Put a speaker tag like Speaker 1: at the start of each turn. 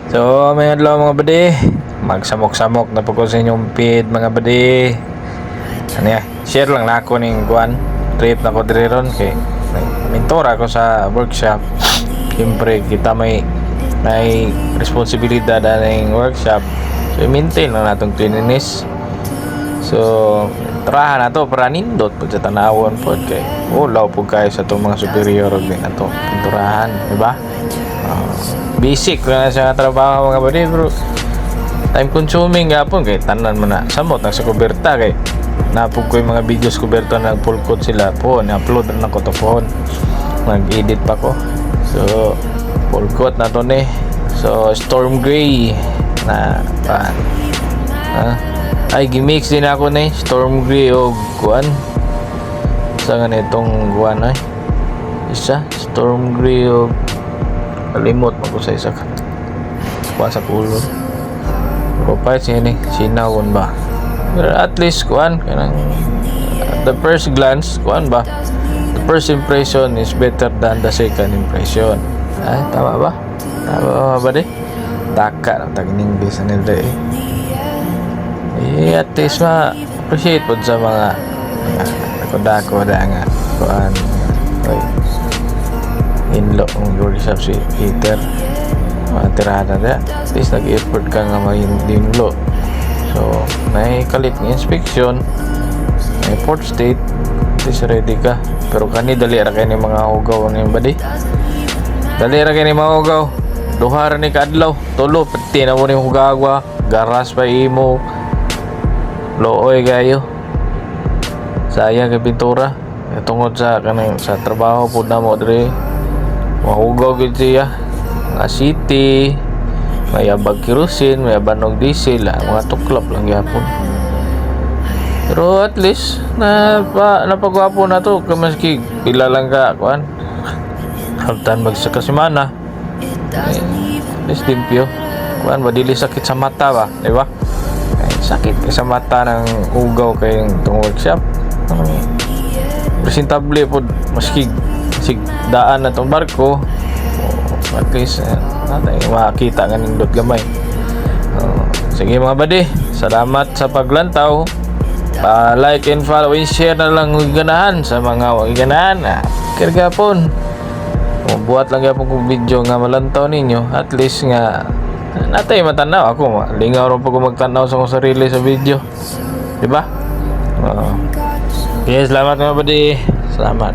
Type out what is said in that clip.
Speaker 1: So, may adlaw mga badi. Magsamok-samok na po ko sa inyong feed mga badi. Ano ya, share lang na ako ning kuan. Trip na ko diri ron kay mentor ako sa workshop. Siyempre kita may responsibilidad na ning workshop. So, i-maintain lang natong cleanliness. So, tarahan na to para nindot po sa tanawon po kay law po kayo sa itong mga superior din na to pinturahan, diba? Basic na sa trabaho mga badi, bro. Time consuming gapon kay tanan man na samot na sa kuberta kay napug ko yung mga videos kuberta na full coat sila po ni-upload na ko to phone, nag-edit pa ko. So full coat na to ni, so storm gray na pan ay gimix din ako ni storm gray o kuan sa ganitong kuan ay isa storm gray o kalimot mo sa isa kuan sa kulon kapay siya ni sinawon ba, pero at least kuan kanang the first glance kuan ba, the first impression is better than the second impression. Ay tama ba di taka tag in English na nila at least ma-appreciate po sa mga dako nga kuan inlo ang workshop si Peter tirada na at least nag-effort ka nga dinlo. So may kalit ng inspection, may port state, at least ready ka. Pero kani dali ra kay ni mga hugaw ni badi, dali ra kay ni mga hugaw duha ra ni kadlaw tulo pati na mo ni hugagwa garas pa imo looy kayo sayang kay pintura tungod sa kanang sa trabaho pud na mo diri mahugaw gid siya nga city may abag kerosene, may abanog diesel mga tuklap lang gyapon. Pero at least napagwapo na to maski pila lang ka kuan haltan magsaka semana at least limpyo kuan ba dili sakit sa mata ba, di ba? Sakit sa mata ng ugaw kay itong workshop. Presentable po maski daan na itong barko at least natin makakita nga nindot gamay. Sige mga badi, salamat sa paglantaw. Like and follow and share na lang ganahan sa mga ganahan kirgapon. Buhat lang yapon kong video nga malantaw ninyo, at least nga natay matanaw ako, lingaw ron pa ko magtanaw sa akong sarili sa video, diba? Yes, salamat mga buddy, salamat.